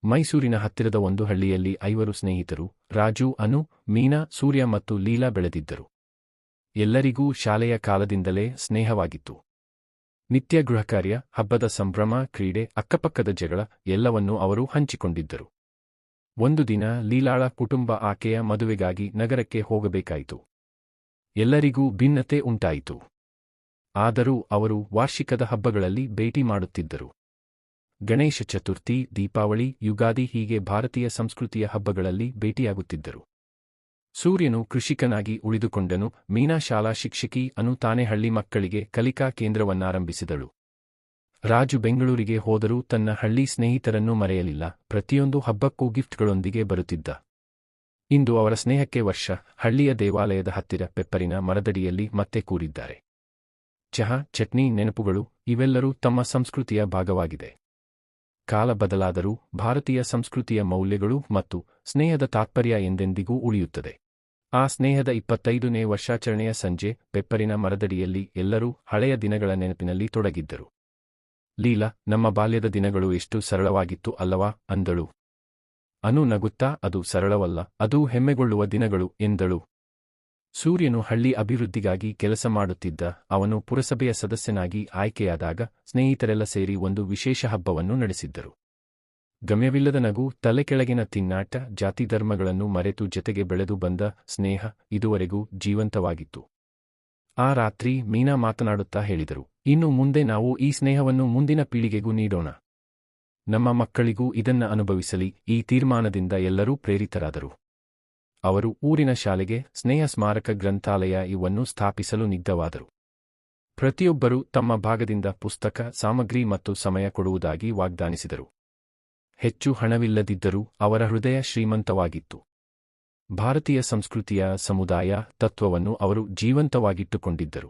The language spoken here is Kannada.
ಮೈಸೂರಿನ ಹತ್ತಿರದ ಒಂದು ಹಳ್ಳಿಯಲ್ಲಿ 5 ಸ್ನೇಹಿತರು ರಾಜು, ಅನು, ಮೀನಾ, ಸೂರ್ಯ ಮತ್ತು ಲೀಲಾ ಬೆಳೆದಿದ್ದರು. ಎಲ್ಲರಿಗೂ ಶಾಲೆಯ ಕಾಲದಿಂದಲೇ ಸ್ನೇಹವಾಗಿತ್ತು. ನಿತ್ಯ ಗೃಹಕಾರ್ಯ, ಹಬ್ಬದ ಸಂಭ್ರಮ, ಕ್ರೀಡೆ, ಅಕ್ಕಪಕ್ಕದ ಜಗಳ ಎಲ್ಲವನ್ನೂ ಅವರು ಹಂಚಿಕೊಂಡಿದ್ದರು. ಒಂದು ದಿನ ಲೀಲಾಳ ಕುಟುಂಬ ಆಕೆಯ ಮದುವೆಗಾಗಿ ನಗರಕ್ಕೆ ಹೋಗಬೇಕಾಯಿತು. ಎಲ್ಲರಿಗೂ ಭಿನ್ನತೆ ಉಂಟಾಯಿತು. ಆದರೂ ಅವರು ವಾರ್ಷಿಕದ ಹಬ್ಬಗಳಲ್ಲಿ ಭೇಟಿ ಮಾಡುತ್ತಿದ್ದರು. ಗಣೇಶ ಚತುರ್ಥಿ, ದೀಪಾವಳಿ, ಯುಗಾದಿ ಹೀಗೆ ಭಾರತೀಯ ಸಂಸ್ಕೃತಿಯ ಹಬ್ಬಗಳಲ್ಲಿ ಭೇಟಿಯಾಗುತ್ತಿದ್ದರು. ಸೂರ್ಯನು ಕೃಷಿಕನಾಗಿ ಉಳಿದುಕೊಂಡನು. ಮೀನಾ ಶಾಲಾ ಶಿಕ್ಷಕಿ, ಅನು ತಾನೇ ಹಳ್ಳಿ ಮಕ್ಕಳಿಗೆ ಕಲಿಕಾ ಕೇಂದ್ರವನ್ನಾರಂಭಿಸಿದಳು. ರಾಜು ಬೆಂಗಳೂರಿಗೆ ಹೋದರೂ ತನ್ನ ಹಳ್ಳಿ ಸ್ನೇಹಿತರನ್ನು ಮರೆಯಲಿಲ್ಲ. ಪ್ರತಿಯೊಂದು ಹಬ್ಬಕ್ಕೂ ಗಿಫ್ಟ್ಗಳೊಂದಿಗೆ ಬರುತ್ತಿದ್ದ. ಇಂದು ಅವರ ಸ್ನೇಹಕ್ಕೆ ವರ್ಷ. ಹಳ್ಳಿಯ ದೇವಾಲಯದ ಹತ್ತಿರ ಪೆಪ್ಪರಿನ ಮರದಡಿಯಲ್ಲಿ ಮತ್ತೆ ಕೂರಿದ್ದಾರೆ. ಚಹಾ, ಚಟ್ನಿ, ನೆನಪುಗಳು ಇವೆಲ್ಲರೂ ತಮ್ಮ ಸಂಸ್ಕೃತಿಯ ಭಾಗವಾಗಿದೆ. ಕಾಲ ಬದಲಾದರೂ ಭಾರತೀಯ ಸಂಸ್ಕೃತಿಯ ಮೌಲ್ಯಗಳು ಮತ್ತು ಸ್ನೇಹದ ತಾತ್ಪರ್ಯ ಎಂದೆಂದಿಗೂ ಉಳಿಯುತ್ತದೆ. ಆ ಸ್ನೇಹದ 25ನೇ ವರ್ಷಾಚರಣೆಯ ಸಂಜೆ ಪೆಪ್ಪರಿನ ಮರದಡಿಯಲ್ಲಿ ಎಲ್ಲರೂ ಹಳೆಯ ದಿನಗಳ ನೆನಪಿನಲ್ಲಿ ತೊಡಗಿದ್ದರು. ಲೀಲಾ, ನಮ್ಮ ಬಾಲ್ಯದ ದಿನಗಳು ಎಷ್ಟು ಸರಳವಾಗಿತ್ತು ಅಲ್ಲವಾ ಅಂದಳು. ಅನು ನಗುತ್ತಾ, ಅದು ಸರಳವಲ್ಲ, ಅದು ಹೆಮ್ಮೆಗೊಳ್ಳುವ ದಿನಗಳು ಎಂದಳು. ಸೂರ್ಯನು ಹಳ್ಳಿ ಅಭಿವೃದ್ಧಿಗಾಗಿ ಕೆಲಸ ಮಾಡುತ್ತಿದ್ದ. ಅವನು ಪುರಸಭೆಯ ಸದಸ್ಯನಾಗಿ ಆಯ್ಕೆಯಾದಾಗ ಸ್ನೇಹಿತರೆಲ್ಲ ಸೇರಿ ಒಂದು ವಿಶೇಷ ಹಬ್ಬವನ್ನು ನಡೆಸಿದ್ದರು. ಗಮ್ಯವಿಲ್ಲದ ನಗು, ತಲೆಕೆಳಗಿನ ತಿನ್ನಾಟ, ಜಾತಿ ಧರ್ಮಗಳನ್ನು ಮರೆತು ಜತೆಗೆ ಬೆಳೆದು ಬಂದ ಸ್ನೇಹ ಇದುವರೆಗೂ ಜೀವಂತವಾಗಿತ್ತು. ಆ ರಾತ್ರಿ ಮೀನಾ ಮಾತನಾಡುತ್ತಾ ಹೇಳಿದರು, ಇನ್ನು ಮುಂದೆ ನಾವು ಈ ಸ್ನೇಹವನ್ನು ಮುಂದಿನ ಪೀಳಿಗೆಗೂ ನೀಡೋಣ. ನಮ್ಮ ಮಕ್ಕಳಿಗೂ ಇದನ್ನ ಅನುಭವಿಸಲಿ. ಈ ತೀರ್ಮಾನದಿಂದ ಎಲ್ಲರೂ ಪ್ರೇರಿತರಾದರು. ಅವರು ಊರಿನ ಶಾಲೆಗೆ ಸ್ನೇಹ ಸ್ಮಾರಕ ಗ್ರಂಥಾಲಯ ಇವನ್ನು ಸ್ಥಾಪಿಸಲು ನಿಗ್ಧವಾದರು. ಪ್ರತಿಯೊಬ್ಬರೂ ತಮ್ಮ ಭಾಗದಿಂದ ಪುಸ್ತಕ, ಸಾಮಗ್ರಿ ಮತ್ತು ಸಮಯ ಕೊಡುವುದಾಗಿ ವಾಗ್ದಾನಿಸಿದರು. ಹೆಚ್ಚು ಹಣವಿಲ್ಲದಿದ್ದರೂ ಅವರ ಹೃದಯ ಶ್ರೀಮಂತವಾಗಿತ್ತು. ಭಾರತೀಯ ಸಂಸ್ಕೃತಿಯ ಸಮುದಾಯ ತತ್ವವನ್ನು ಅವರು ಜೀವಂತವಾಗಿಟ್ಟುಕೊಂಡಿದ್ದರು.